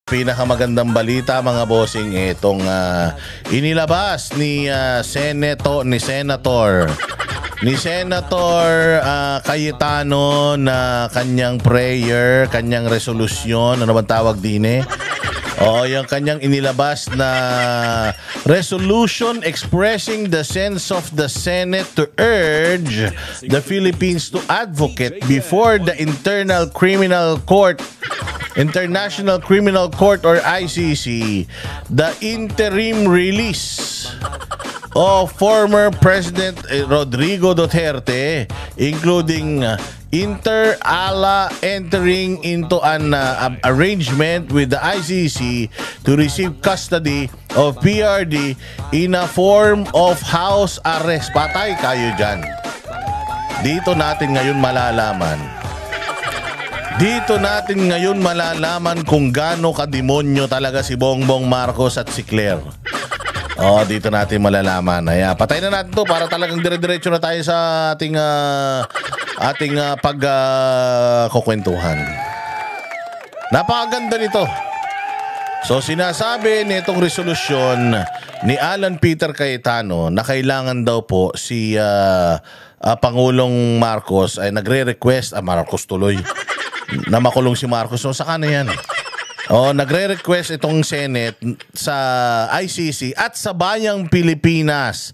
Pinakamagandang balita mga bossing itong inilabas ni Senator Cayetano na kanyang prayer, kanyang resolusyon, ano bang tawag din yung kanyang inilabas na resolution expressing the sense of the Senate to urge the Philippines to advocate before the International Criminal Court or ICC the interim release of former President Rodrigo Duterte, including inter alia entering into an arrangement with the ICC to receive custody of PRD in a form of house arrest. Patay kayo dyan. Dito natin ngayon malalaman kung gaano kademonyo talaga si Bongbong Marcos at si Claire. Dito natin malalaman. Patay na natin to para talagang dire-diretso na tayo sa ating pagkukwentuhan. Napakaganda nito. So sinasabi nitong resolusyon ni Alan Peter Cayetano na kailangan daw po si Pangulong Marcos ay nagre-request, Marcos tuloy, na makulong si Marcos. So saka na yan. Nagre-request itong Senate sa ICC at sa Bayang Pilipinas.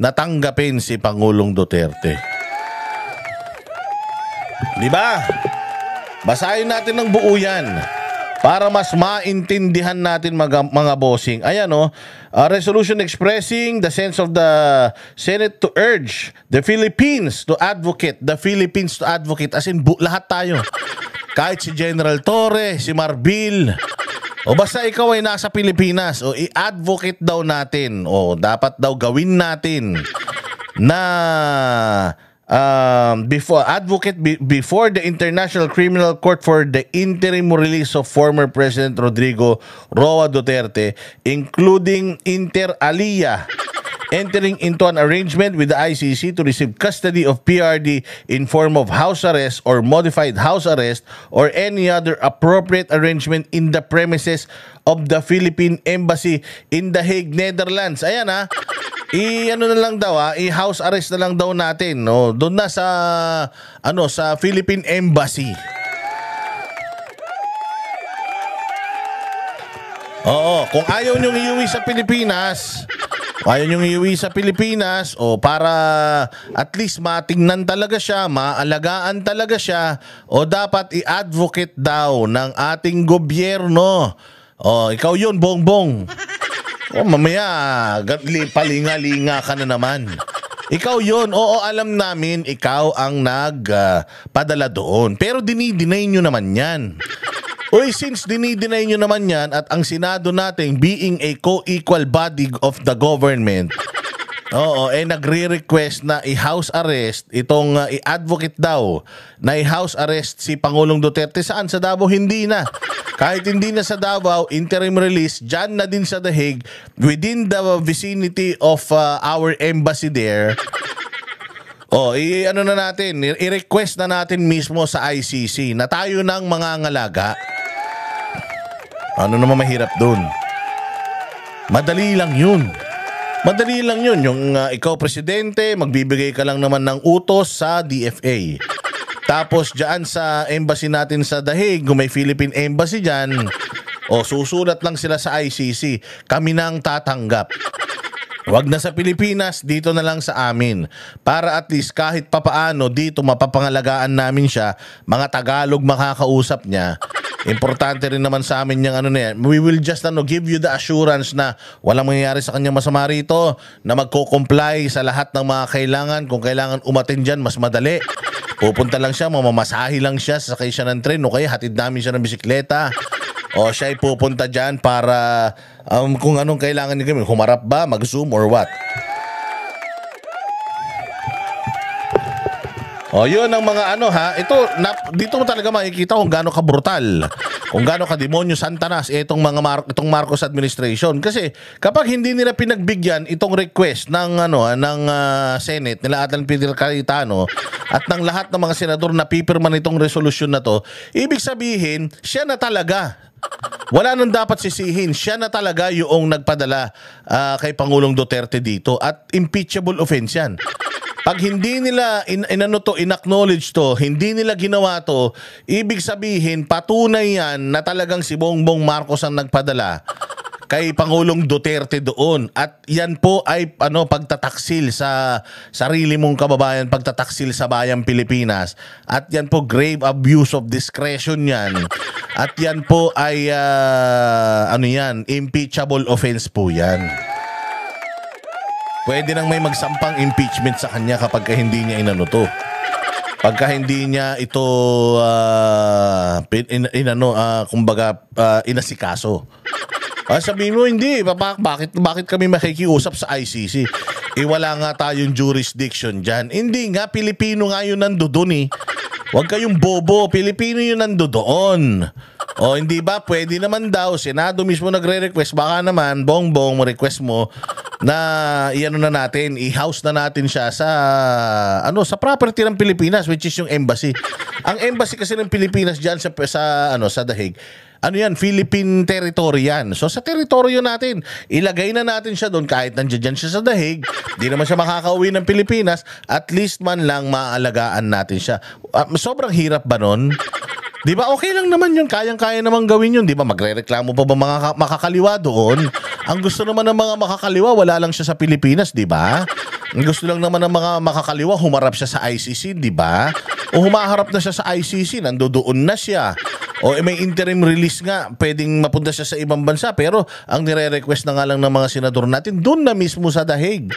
Natanggapin si Pangulong Duterte. Di ba? Basahin natin ng buo yan para mas maintindihan natin mga bossing. Ayan resolution expressing the sense of the Senate to urge the Philippines to advocate. As in lahat tayo. Kahit si General Torre, si Marbil, basta ikaw ay nasa Pilipinas, i-advocate daw natin, dapat daw gawin natin na before the International Criminal Court for the interim release of former President Rodrigo Roa Duterte, including inter alia entering into an arrangement with the ICC to receive custody of PRD in form of house arrest or modified house arrest or any other appropriate arrangement in the premises of the Philippine Embassy in The Hague, Netherlands. Ayan i-house arrest na lang daw natin, doon na sa Philippine Embassy. Kung ayaw niyong iuwi sa Pilipinas, para at least matingnan talaga siya, maalagaan talaga siya, dapat i-advocate daw ng ating gobyerno. Ikaw yun, Bongbong. Mamaya, palinga-linga ka na naman. Ikaw yun. Alam namin, ikaw ang nagpadala doon. Pero dinideny nyo naman yan. Since dinideny nyo naman yan at ang Senado natin being a co-equal body of the government, nagre-request na i-house arrest, i-advocate daw na i-house arrest si Pangulong Duterte. Saan? Sa Davao? Hindi na. Kahit hindi na sa Davao, interim release, dyan na din sa The Hague, within the vicinity of our embassy there. I-request na natin mismo sa ICC na tayo ng mga ngalaga. Ano naman mahirap dun? Madali lang yun. Yung ikaw presidente, magbibigay ka lang naman ng utos sa DFA. Tapos dyan sa embassy natin sa The Hague, kung may Philippine Embassy dyan, susulat lang sila sa ICC. Kami nang tatanggap. Wag na sa Pilipinas, dito na lang sa amin. Para at least kahit papaano dito mapapangalagaan namin siya, mga Tagalog makakausap niya. Importante rin naman sa amin yung na yan. We will just give you the assurance na walang mangyayari sa kanya masama rito, na magko-comply sa lahat ng mga kailangan. Kung kailangan umatin dyan, mas madali. Pupunta lang siya, mamamasahe lang siya, sasakay siya ng tren, kaya hatid namin siya ng bisikleta. Siya ay pupunta dyan para kung anong kailangan niya gawin. Humarap ba, mag-zoom or what? Yun ang mga ito, dito mo talaga makikita kung gaano ka brutal Kung gaano kademonyo santanas itong itong Marcos administration, kasi kapag hindi nila pinagbigyan itong request ng Senate nila Alan Peter Cayetano at ng lahat ng mga senador na pipirma nitong resolusyon na to, ibig sabihin siya na talaga. Wala nang dapat sisihin. Siya na talaga yung nagpadala kay Pangulong Duterte dito at impeachable offense yan. Pag hindi nila inacknowledge to, hindi nila ginawa to, ibig sabihin patunay yan na talagang si Bongbong Marcos ang nagpadala kay Pangulong Duterte doon. At yan po ay pagtataksil sa sarili mong kababayan, pagtataksil sa bayang Pilipinas. At yan po grave abuse of discretion yan. At yan po ay impeachable offense po yan. Pwede nang may magsampang impeachment sa kanya kapag hindi niya to. Pagka hindi niya ito inasikaso. Sabihin mo, hindi. Bakit kami makikiusap sa ICC? Wala nga tayong jurisdiction dyan. Hindi nga, Pilipino nga yun nandoon eh. Huwag kayong bobo, Pilipino yun nandoon. O hindi ba, pwede naman daw, Senado mismo nagre-request, baka naman, Bongbong, request mo na i-house na natin siya sa property ng Pilipinas, which is yung embassy. Ang embassy kasi ng Pilipinas diyan sa The Hague. Philippine territory yan. So sa teritoryo natin, ilagay na natin siya doon kahit nandiyan siya sa The Hague. Di naman siya makakauwi ng Pilipinas, at least man lang maaalagaan natin siya. Sobrang hirap ba nun? Di ba okay lang naman yun, kayang-kaya naman gawin yun. Di ba magrereklamo pa ba mga makakaliwa doon? Ang gusto naman ng mga makakaliwa, wala lang siya sa Pilipinas, di ba? Ang gusto lang naman ng mga makakaliwa, humarap siya sa ICC, di ba? O humaharap na siya sa ICC, nandoon na siya. O may interim release nga, pwedeng mapunta siya sa ibang bansa, pero ang nire-request na nga lang ng mga senador natin, doon na mismo sa The Hague.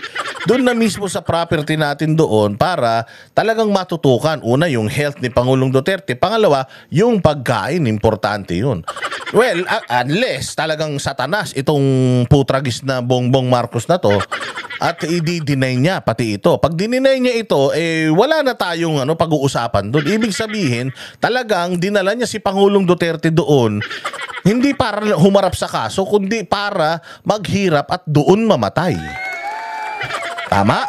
Doon na mismo sa property natin doon para talagang matutukan. Una, yung health ni Pangulong Duterte. Pangalawa, yung pagkain, importante yun. Well, unless talagang satanas itong putragis na Bongbong Marcos na to at i-deny niya pati ito. Pag dininay niya ito, wala na tayong pag-uusapan doon. Ibig sabihin, talagang dinala niya si Pangulong Duterte doon hindi para humarap sa kaso, kundi para maghirap at doon mamatay. Tama?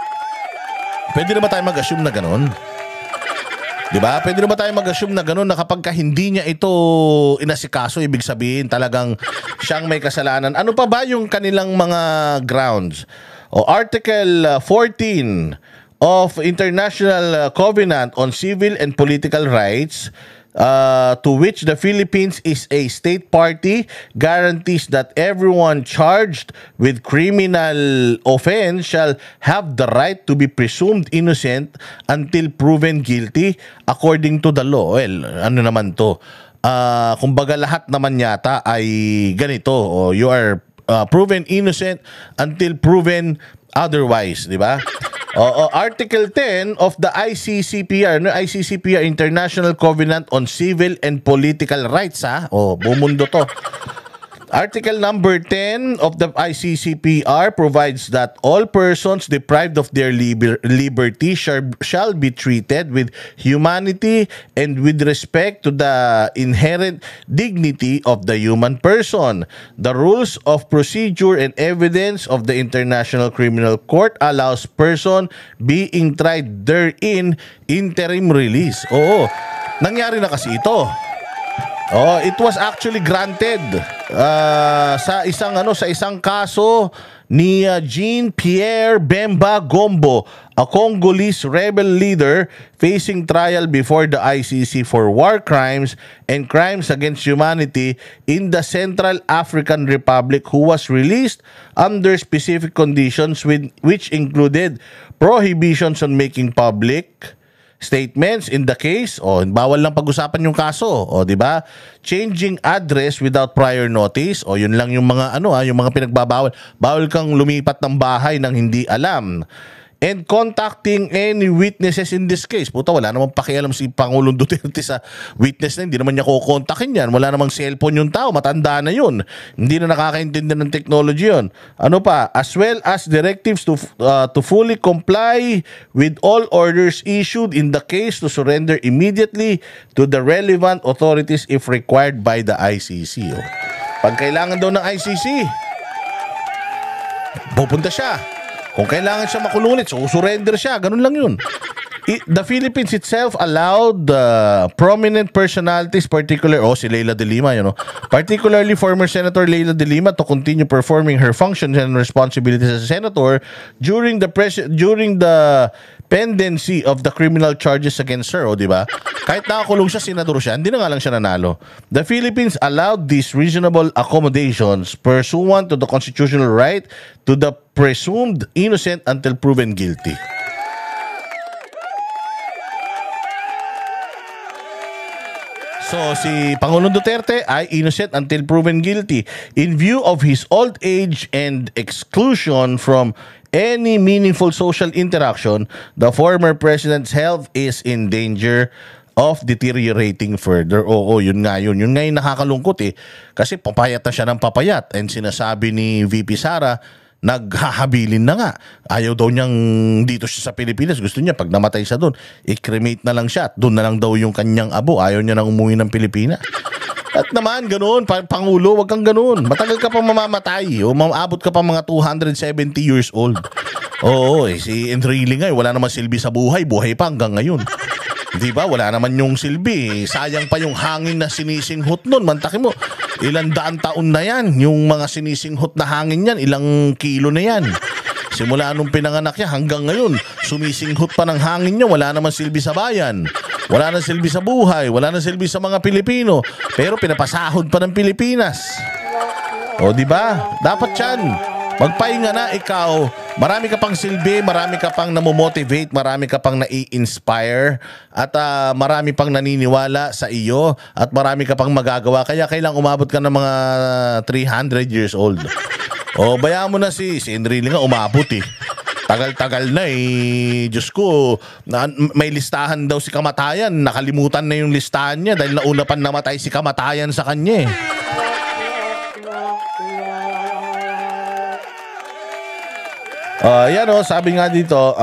Pwede naman tayo mag-assume na gano'n. Diba? Pwede naman tayo mag-assume na gano'n na kapag hindi niya ito inasikaso, ibig sabihin talagang siyang may kasalanan. Ano pa ba yung kanilang mga grounds? Article 14 of International Covenant on Civil and Political Rights, to which the Philippines is a state party, guarantees that everyone charged with criminal offense shall have the right to be presumed innocent until proven guilty according to the law. Well, ano naman to? Kumbaga lahat naman yata ay ganito. You are proven innocent until proven otherwise, di ba? Article 10 of the ICCPR, ICCPR International Covenant on Civil and Political Rights, bumundo to. Article number 10 of the ICCPR provides that all persons deprived of their liberty shall be treated with humanity and with respect to the inherent dignity of the human person. The rules of procedure and evidence of the International Criminal Court allows person being tried therein interim release. Oo, nangyari na kasi ito. It was actually granted sa isang kaso ni Jean-Pierre Bemba Gombo, a Congolese rebel leader facing trial before the ICC for war crimes and crimes against humanity in the Central African Republic, who was released under specific conditions which included prohibitions on making public statements in the case, bawal lang pag-usapan yung kaso, di ba? Changing address without prior notice, yun lang yung mga yung mga pinagbabawal. Bawal kang lumipat ng bahay nang hindi alam. and contacting any witnesses in this case. Puta, wala namang pakialam si Pangulong Duterte sa witness na, hindi naman niya kukontakin yan. Wala namang cellphone yung tao, matanda na yun. Hindi na nakakaintindi ng technology yun. Ano pa? As well as directives to fully comply with all orders issued in the case, to surrender immediately to the relevant authorities if required by the ICC. Oh. Pag kailangan daw ng ICC, pupunta siya. Kung kailangan siya makulungit, so surrender siya. Ganun lang yun. The Philippines itself allowed prominent personalities, si Leila de Lima, particularly former Senator Leila de Lima, to continue performing her functions and responsibilities as a senator during the pendency of the criminal charges against her, di ba? Kahit nakakulong siya, senador siya, hindi na nga lang siya nanalo. The Philippines allowed these reasonable accommodations pursuant to the constitutional right to the presumed innocent until proven guilty. So, si Pangulong Duterte ay innocent until proven guilty. In view of his old age and exclusion from any meaningful social interaction, the former president's health is in danger of deteriorating further. Oo, yun nga yun. Yun nga yung nakakalungkot eh. Kasi papayat na siya ng papayat. And sinasabi ni VP Sara, naghahabilin na nga. Ayaw daw niyang dito siya sa Pilipinas. Gusto niya pag namatay siya doon, i-cremate na lang siya at doon na lang daw yung kanyang abo. Ayaw niya nang umuwi ng Pilipinas. At naman, ganoon, Pangulo, wag kang ganoon. Matagal ka pa mamamatay. O maabot ka pa mga 270 years old. Oo, si Enrile nga, wala naman silbi sa buhay. Buhay pa hanggang ngayon. Di ba? Wala naman yung silbi. Sayang pa yung hangin na sinisinghot nun. Mantakin mo, ilang daan taon na yan. Yung mga sinisinghot na hangin yan, ilang kilo na yan. Simula nung pinanganak niya hanggang ngayon, sumisinghot pa ng hangin niya. Wala naman silbi sa bayan. Wala nang silbi sa buhay. Wala nang silbi sa mga Pilipino. Pero pinapasahod pa ng Pilipinas. O di ba? Dapat yan. Magpahinga na ikaw. Marami ka pang silbi, marami ka pang namomotivate, marami ka pang nai-inspire, at marami pang naniniwala sa iyo, at marami ka pang magagawa. Kaya kailang umabot ka ng mga 300 years old. O, bayaan mo na si Enrile nga umabot eh. Tagal-tagal na eh. Diyos ko, may listahan daw si kamatayan. Nakalimutan na yung listahan niya dahil nauna pa namatay si kamatayan sa kanya eh. Yan o, sabi nga dito,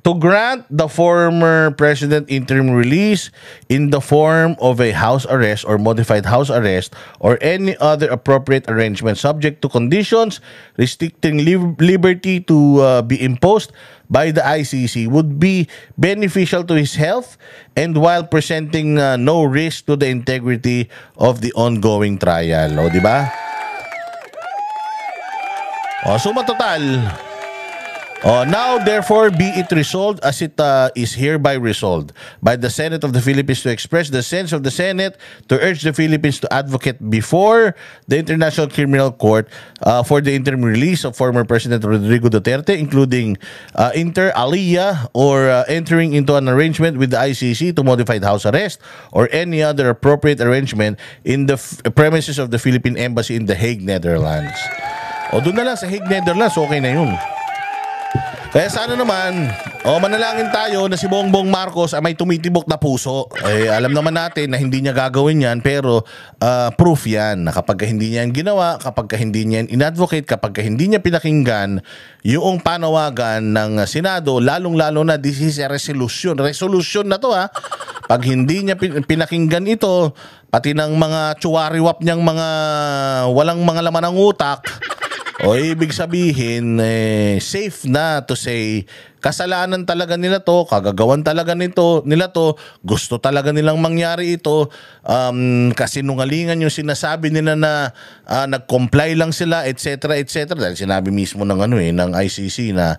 to grant the former president interim release in the form of a house arrest or modified house arrest or any other appropriate arrangement subject to conditions restricting liberty to be imposed by the ICC would be beneficial to his health and while presenting no risk to the integrity of the ongoing trial. O, di ba? O, suma total. Now, therefore, be it resolved as it is hereby resolved by the Senate of the Philippines to express the sense of the Senate to urge the Philippines to advocate before the International Criminal Court for the interim release of former President Rodrigo Duterte, including inter alia or entering into an arrangement with the ICC to modified house arrest or any other appropriate arrangement in the premises of the Philippine Embassy in The Hague, Netherlands. O, doon na lang sa Hague, Netherlands, okay na yun. Kaya sana naman, manalangin tayo na si Bongbong Marcos ay may tumitibok na puso. Alam naman natin na hindi niya gagawin yan, pero proof yan na kapag hindi niya yan ginawa, kapag hindi niya yan inadvocate, kapag hindi niya pinakinggan yung panawagan ng Senado, lalong-lalo na this is a resolution. Resolution na to ha. Pag hindi niya pinakinggan ito, pati ng mga tsuwariwap niyang mga walang mga laman ng utak, ibig sabihin, safe na to say, kasalanan talaga nila to, kagagawan talaga nila to, gusto talaga nilang mangyari ito, kasinungalingan yung sinasabi nila na nag-comply lang sila, etc. etc. Dahil sinabi mismo ng ICC na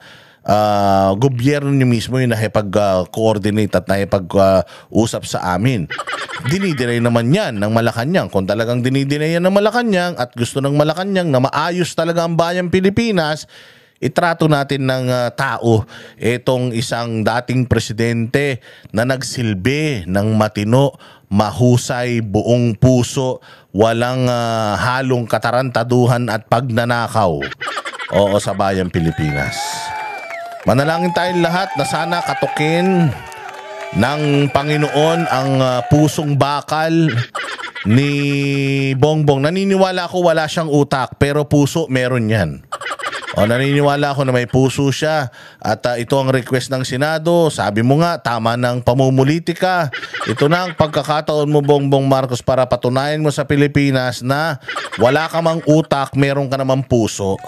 gobyerno niyo mismo yung nakipag-coordinate at nakipag-usap sa amin. Dinidinay naman yan ng Malacanang. Kung talagang dinidinay yan ng Malacanang at gusto ng Malacanang na maayos talaga ang bayang Pilipinas, itrato natin ng tao itong isang dating presidente na nagsilbi ng matino, mahusay, buong puso, walang halong katarantaduhan at pagnanakaw sa bayang Pilipinas. Manalangin tayong lahat na sana katukin ng Panginoon ang pusong bakal ni Bongbong. Naniniwala ako wala siyang utak, pero puso meron yan. Naniniwala ako na may puso siya at ito ang request ng Senado. Sabi mo nga, tama ng pamumulitika. Ito na ang pagkakataon mo, Bongbong Marcos, para patunayan mo sa Pilipinas na wala ka mang utak, meron ka namang puso.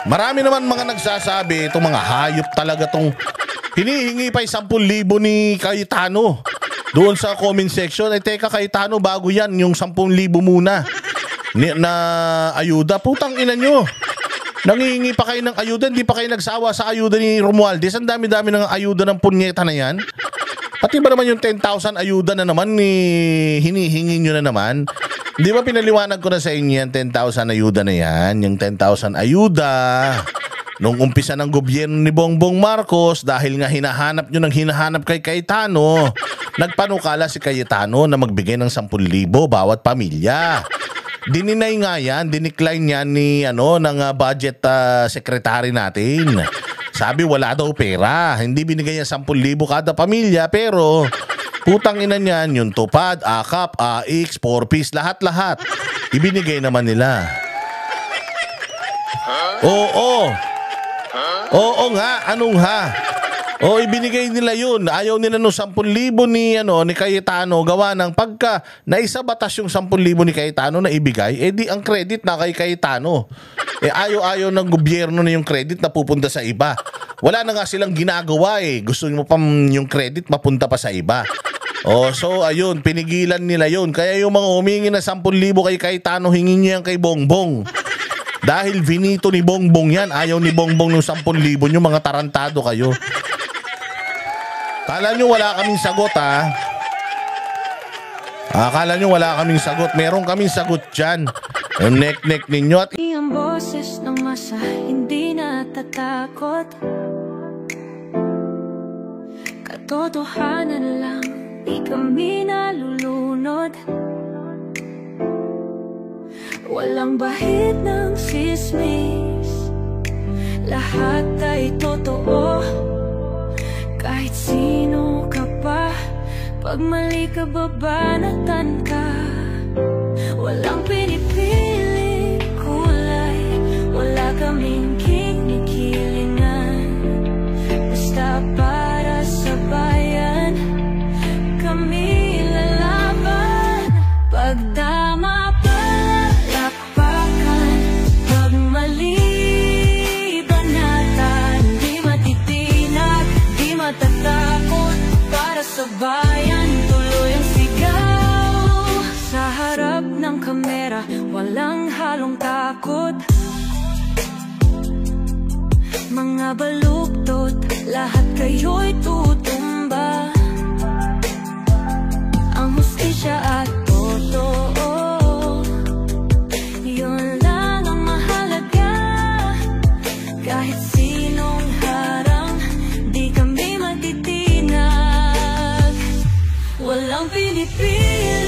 Marami naman mga nagsasabi, itong mga hayop talaga tong hinihingi pa 10,000 ni Cayetano doon sa comment section. Teka Cayetano, bago yan, yung 10,000 muna na ayuda. Putang ina nyo, nangihingi pa kayo ng ayuda, hindi pa kayo nagsawa sa ayuda ni Romualdez. Ang dami-dami ng ayuda ng punyeta na yan. Pati ba naman yung 10,000 ayuda na naman hinihingi nyo na naman? Di ba pinaliwanag ko na sa inyo yan, 10,000 ayuda na yan? Yung 10,000 ayuda nung umpisa ng gobyerno ni Bongbong Marcos, dahil nga hinahanap nyo ng hinahanap kay Cayetano, nagpanukala si Cayetano na magbigay ng 10,000 bawat pamilya. Dininay nga yan, dinicline yan ng budget secretary natin. Sabi wala daw pera, hindi binigay niya 10,000 kada pamilya, pero putang ina niyan, yung tupad, akap, AX, 4-piece, lahat-lahat ibinigay naman nila. Oo nga, anong ha? Ibinigay nila yun. Ayaw nila no 10,000 ni Cayetano, gawa ng pagka naisabatas yung 10,000 ni Cayetano na ibigay, di ang credit na kay Cayetano. Ayaw ng gobyerno na yung credit na pupunta sa iba. Wala na nga silang ginagawa Gusto nyo pa yung credit mapunta pa sa iba. So ayun, pinigilan nila yun. Kaya yung mga humingi na 10,000 kay Cayetano, hingin nyo yan kay Bongbong. Dahil vinito ni Bongbong yan. Ayaw ni Bongbong ng 10,000 nyo, mga tarantado kayo. Kala nyo wala kaming sagot Akala nyo wala kaming sagot. Meron kaming sagot dyan. Yung nek-nek ninyo at ang boses ng masa hindi natatakot. Katotohanan lang, di kami nalulunod. Walang bahid ng sismis, lahat ay totoo. Kahit sino ka pa, pag mali ka babanatan ka. Walang pinipili kulay, wala kaming kinikilingan. Basta para sa bayan, kami lalaban. Pagdama palakpakan, pag mali banatan. Di matitinag, di matatakot, para sa bayan tuloy ang sigaw. Sa harap ng kamera, walang halong takot. Mga baluktot, lahat kayo'y tutumba. Ang hustisya at totoo, yun lang ang mahalaga. Kahit sinong harang, di kami matitinag. Walang pinipili